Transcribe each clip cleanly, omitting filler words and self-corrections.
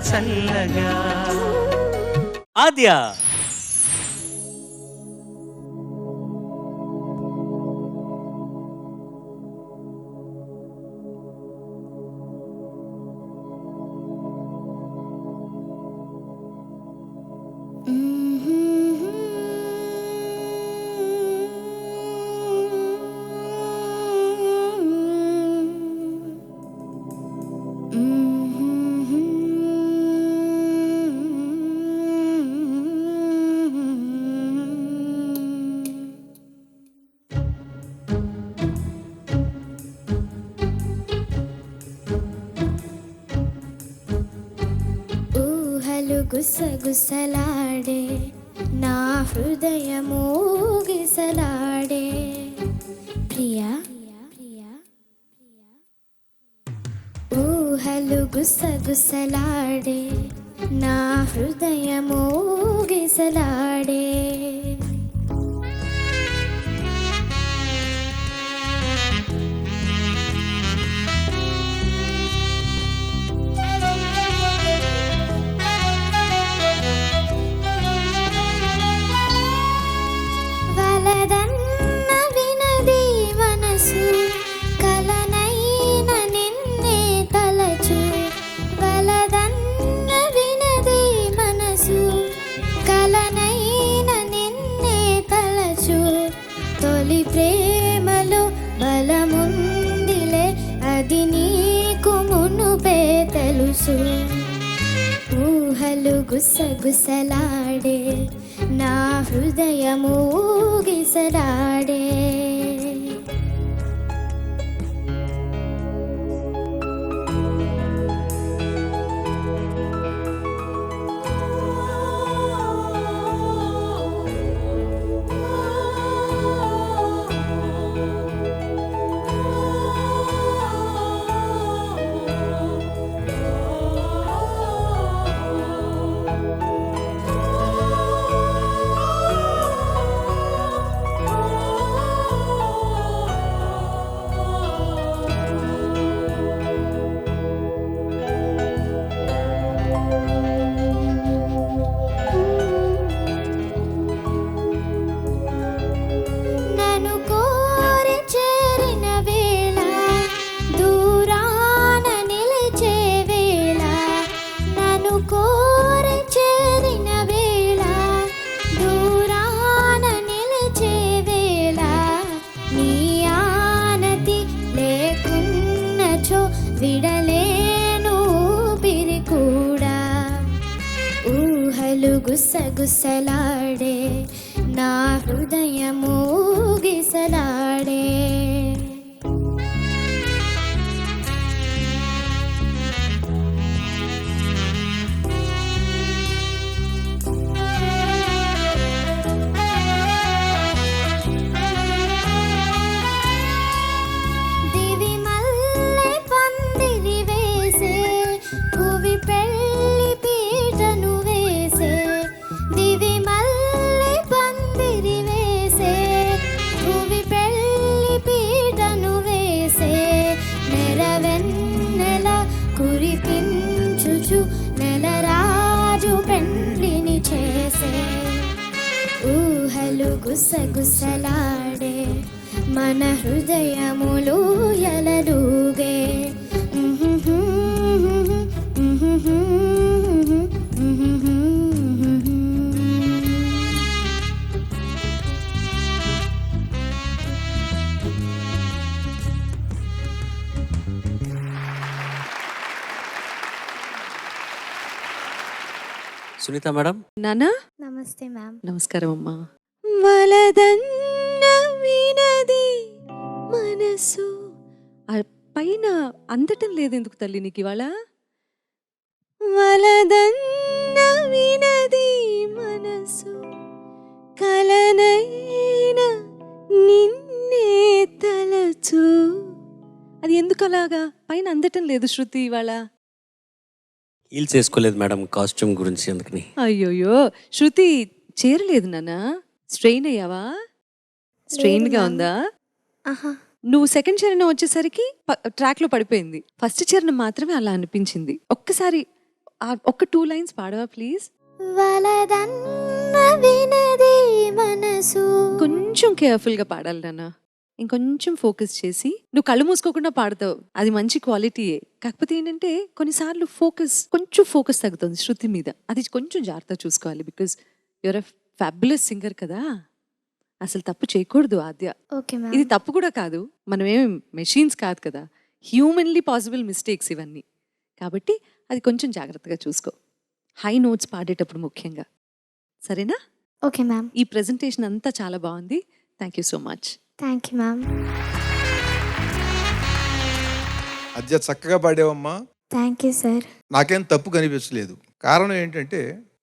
చల్లగా. ఆద్య గుసగుసలాడే నా హృదయము గిసలాడే ప్రియా ఊహలు గుసగుసలాడే నా హృదయము గిసలాడే ప్రేమలో బలముందిలే అది నీకు మునుపే తెలుసు ఊహలు గుసగుసలాడే నా హృదయము గిసలాడే విడలేను పిరికూడా ఊహలు గుసగుసలాడే నా హృదయము గిసలాడే నెలరాజు పెండ్లిని చేసే ఊహలు గుసగుసలాడే మన హృదయములు ఎలలుగే సునీత మేడం. నానా నమస్తే మ్యామ్. నమస్కారం అమ్మా. వలదన్న వినది మనసు పైన అందటం లేదు ఎందుకు తల్లి నీకు ఇవాళ? వలదన్న వినది మనసు కలనైన నిన్నే తలచు. అది ఎందుకు అలాగా పైన అందటం లేదు శృతి ఇవాళ? హీల్ చేసుకోలేదు మేడం, కాస్ట్యూమ్ గురించి అందుకని. అయ్యోయ్యో శృతి చేరలేదు నాన్న, స్ట్రెయిన్ అయ్యావా? స్ట్రెయిన్ గా ఉందా? నువ్వు సెకండ్ చరణం వచ్చేసరికి ట్రాక్ లో పడిపోయింది. ఫస్ట్ చరణం మాత్రమే అలా అనిపించింది. ఒక్కసారి ఒక్క 2 లైన్స్ పాడవా ప్లీజ్? వలదన్న వినది మనసు. కొంచెం కేర్ఫుల్గా పాడాలి నాన్న, ఇంకొంచెం ఫోకస్ చేసి. నువ్వు కళ్ళు మూసుకోకుండా పాడతావు, అది మంచి క్వాలిటీయే. కాకపోతే ఏంటంటే కొన్నిసార్లు కొంచెం ఫోకస్ తగ్గుతుంది శృతి మీద, అది కొంచెం జాగ్రత్తగా చూసుకోవాలి. Because your a fabulous singer కదా, అసలు తప్పు చేయకూడదు ఆద్య. ఓకే ఇది మ్యామ్. తప్పు కూడా కాదు, మనమేం మెషిన్స్ కాదు కదా, హ్యూమన్లీ పాసిబుల్ మిస్టేక్స్ ఇవన్నీ. కాబట్టి అది కొంచెం జాగ్రత్తగా చూసుకో, హై నోట్స్ పాడేటప్పుడు ముఖ్యంగా. సరేనా? Okay ma'am. ఈ ప్రెజెంటేషన్ అంతా చాలా బాగుంది. Thank you so much. Thank you ma'am. Aadya చక్కగా పాడావమ్మా. Thank you sir. నాకేం తప్పు కనిపించలేదు. కారణం ఏంటంటే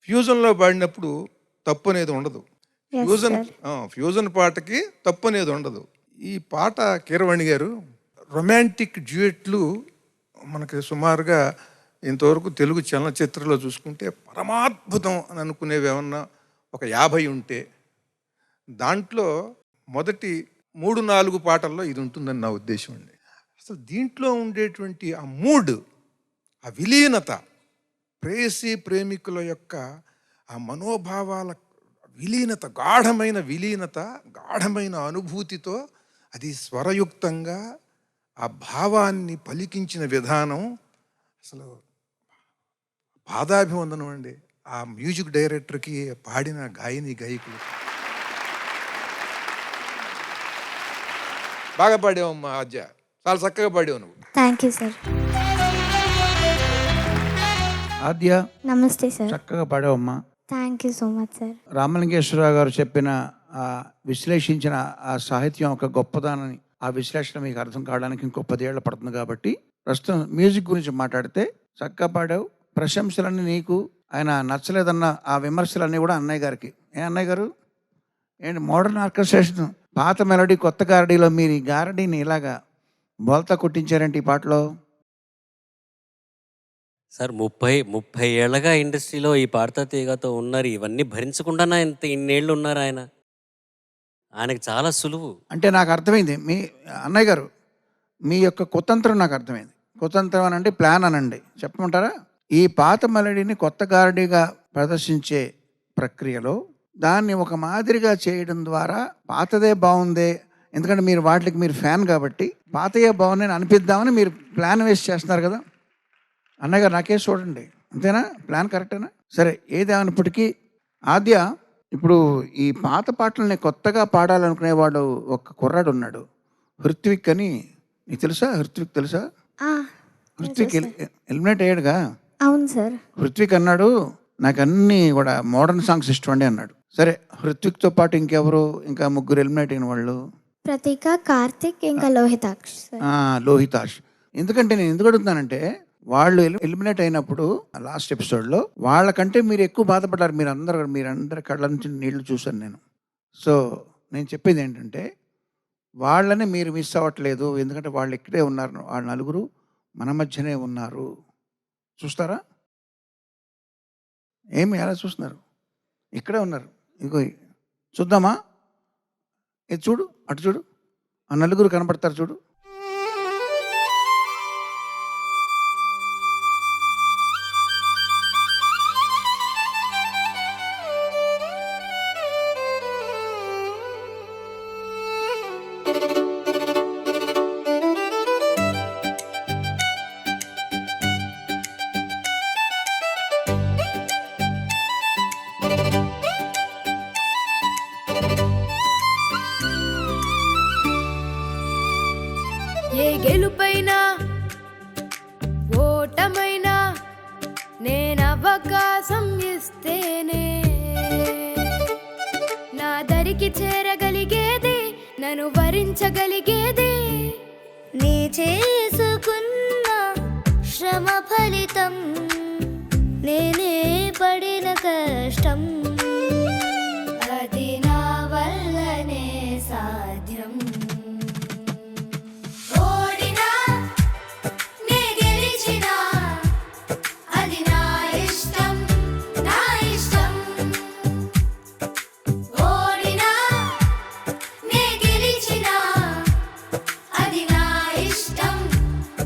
ఫ్యూజన్లో పాడినప్పుడు తప్పు అనేది ఉండదు. Yes, fusion sir. ఫ్యూజన్ పాటకి తప్పు అనేది ఉండదు. ఈ పాట కీరవాణి గారు రొమాంటిక్ డ్యూయెట్లు మనకి సుమారుగా ఇంతవరకు తెలుగు చలనచిత్రంలో చూసుకుంటే పరమాద్భుతం అని అనుకునేవి ఏమన్నా ఒక 50 ఉంటే దాంట్లో మొదటి 3-4 పాటల్లో ఇది ఉంటుందని నా ఉద్దేశం అండి. అసలు దీంట్లో ఉండేటువంటి ఆ మూడ్, ఆ విలీనత, ప్రేయసి ప్రేమికుల యొక్క ఆ మనోభావాల విలీనత, గాఢమైన అనుభూతితో అది స్వరయుక్తంగా ఆ భావాన్ని పలికించిన విధానం అసలు పాదాభివందనం అండి. ఆ మ్యూజిక్ డైరెక్టర్కి, పాడిన గాయకులు. బాగా పాడావమ్మా ఆద్య, చాలా చక్కగా పాడావు నువ్వు. Thank you sir. ఆద్య నమస్తే సార్. చక్కగా పాడావమ్మా. Thank you so much sir. Ramalingeswararao గారు చెప్పిన విశ్లేషించిన ఆ సాహిత్యం ఒక గొప్పదానని, ఆ విశ్లేషణ మీకు అర్థం కావడానికి ఇంకో 10 ఏళ్ళు పడుతుంది. కాబట్టి ప్రస్తుతం మ్యూజిక్ గురించి మాట్లాడితే చక్కగా పాడావు. ప్రశంసలన్నీ నీకు, ఆయన నచ్చలేదన్న ఆ విమర్శలన్నీ కూడా అన్నయ్య గారికి. అన్నయ్య గారు ఏంటి మోడర్న్ ఆర్కెస్ట్రేషన్, పాత మెలడీ కొత్త గారడీలో మీరు ఈ గారడీని ఇలాగా బోల్తా కొట్టించారంటే ఈ పాటలో? సార్ 30 ఏళ్ళగా ఇండస్ట్రీలో ఈ పాడతా తీగతో ఉన్నారు. ఇవన్నీ భరించకుండా ఇన్నేళ్ళు ఉన్నారు ఆయన. ఆయనకి చాలా సులువు. అంటే నాకు అర్థమైంది మీ అన్నయ్య గారు, మీ యొక్క కుతంత్రం నాకు అర్థమైంది. కుతంత్రం అనండి, ప్లాన్ అనండి, చెప్పమంటారా? ఈ పాత మెలడీని కొత్త గారడీగా ప్రదర్శించే ప్రక్రియలో దాన్ని ఒక మాదిరిగా చేయడం ద్వారా పాతదే బాగుందే, ఎందుకంటే మీరు వాటికి మీరు ఫ్యాన్ కాబట్టి పాతయే బాగుందని అనిపిద్దామని మీరు ప్లాన్ వేస్ట్ చేస్తున్నారు కదా అన్నయ్య గారు. నాకే చూడండి, అంతేనా? ప్లాన్ కరెక్టేనా? సరే, ఏదేమైనప్పటికీ ఆద్య, ఇప్పుడు ఈ పాత పాటలని కొత్తగా పాడాలనుకునేవాడు ఒక కుర్రాడు ఉన్నాడు, హృత్విక్ అని. నీకు తెలుసా? హృత్విక్ తెలుసా? హృత్విక్ ఎలిమినేట్ అయ్యాడుగా. అవును సార్. హృత్విక్ అన్నాడు నాకు అన్నీ కూడా మోడర్న్ సాంగ్స్ ఇష్టం అండి అన్నాడు. సరే, హృత్విక్తో పాటు ఇంకెవరు, ఇంకా 3 ఎలిమినేట్ అయిన వాళ్ళు? ప్రతీక, కార్తిక్, ఇంకా లోహితాక్ష్ సార్. లోహితాష్. ఎందుకంటే నేను ఎందుకు అడుగుతున్నానంటే, వాళ్ళు ఎలిమినేట్ అయినప్పుడు లాస్ట్ ఎపిసోడ్లో వాళ్ళకంటే మీరు ఎక్కువ బాధపడ్డారు. మీరందరి కళ్ళ నుంచి నీళ్లు చూశాను నేను. సో నేను చెప్పేది ఏంటంటే, వాళ్ళని మీరు మిస్ అవ్వట్లేదు, ఎందుకంటే వాళ్ళు ఇక్కడే ఉన్నారు. వాళ్ళ నలుగురు మన మధ్యనే ఉన్నారు. చూస్తారా? ఏమి ఎలా చూస్తున్నారు? ఇక్కడే ఉన్నారు. ఇంకో చూద్దామా? ఇది చూడు, అటు చూడు, ఆ నలుగురు కనపడతారు చూడు. ఏ గెలుపైనా ఓటమైనా నేనవకాశం ఇస్తేనే నా దరికి చేరగలిగేది, నన్ను వరించగలిగేది. నీ చేసుకున్న శ్రమ ఫలితం, నేనే పడిన కష్టం, అది నా వల్లనే సాధ్యం. ఓడినా నే గెలిచినా అది నా ఇష్టం, నా ఇష్టం. ఓడినా నే గెలిచినా అది నా ఇష్టం,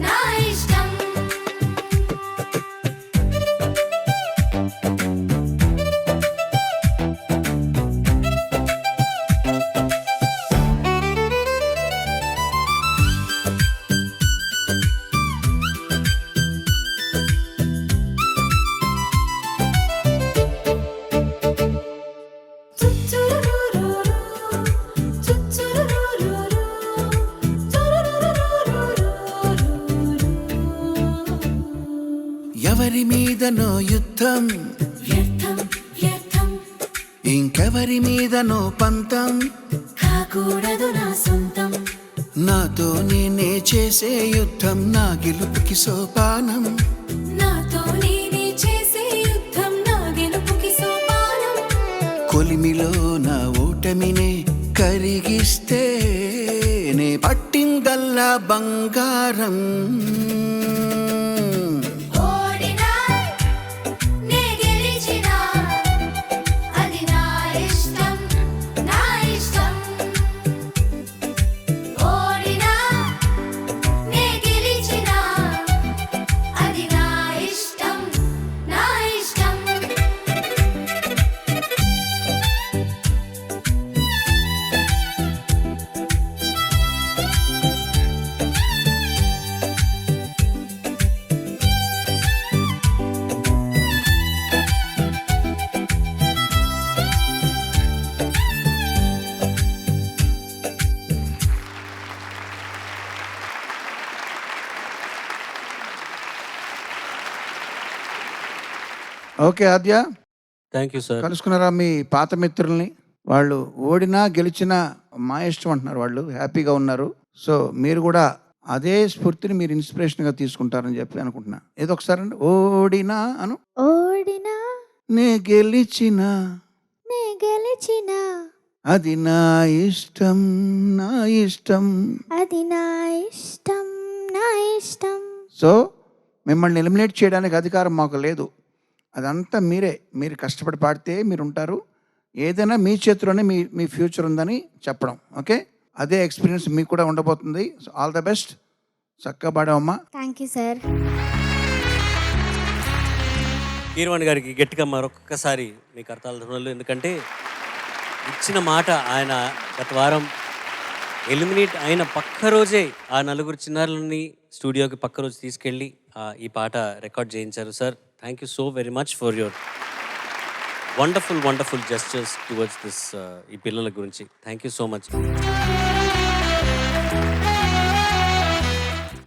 నా ఇష్టం. మీదనో యుద్ధం, వ్యర్థం వ్యర్థం ఇంకెవరి మీదనో పంతం, కాకూడదు నా సొంతం. నాతో నేనే చేసే యుద్ధం నా గెలుపుకి సోపానం. నాతో నేనే చేసే యుద్ధం నా గెలుపుకి సోపానం. కొలిమిలో నా ఓటమినే కరిగిస్తే నే పట్టిందల్లా బంగారం. ఓడినా నే గెలిచినా అది నా ఇష్టం నా ఇష్టం. ఓడినా నే గెలిచినా అది నా ఇష్టం నా ఇష్టం. Okay Aadya, thank you sir. కలుసుకున్నారా మీ పాత మిత్రుల్ని? వాళ్ళు ఓడినా గెలిచినా మా ఇష్టం అంటున్నారు, వాళ్ళు హ్యాపీగా ఉన్నారు. సో మీరు కూడా అదే స్ఫూర్తిని మీరు ఇన్స్పిరేషన్గా తీసుకుంటారని చెప్పి అనుకుంటున్నా. ఏదో ఒకసారి అండి, ఓడినా అను. ఓడినా నే గెలిచినా నే గెలిచిన అది నా ఇష్టం నా ఇష్టం. అది నా ఇష్టం నా ఇష్టం. సో మిమ్మల్ని ఎలిమినేట్ చేయడానికి అధికారం మాకు లేదు. అదంతా మీరు కష్టపడి పాడితే మీరు ఉంటారు. ఏదైనా మీ చేతిలోనే మీ ఫ్యూచర్ ఉందని చెప్పడం. ఓకే, అదే ఎక్స్పీరియన్స్ మీకు కూడా ఉండబోతుంది. సో ఆల్ ద బెస్ట్, చక్కగా పాడావమ్మా. Thank you sir. కీరవాణి గారికి గట్టిగా మరొక్కసారి మీ కర్తాల ధ్వనులు. ఎందుకంటే ఇచ్చిన మాట ఆయన గత వారం ఎలిమినేట్ అయిన పక్క రోజే ఆ నలుగురు చిన్నారులని స్టూడియోకి పక్క రోజు తీసుకెళ్ళి ఈ పాట రికార్డ్ చేయించారు. Sir, thank you so very much for your wonderful gestures towards this ఈ పిల్లల గురించి. Thank you so much.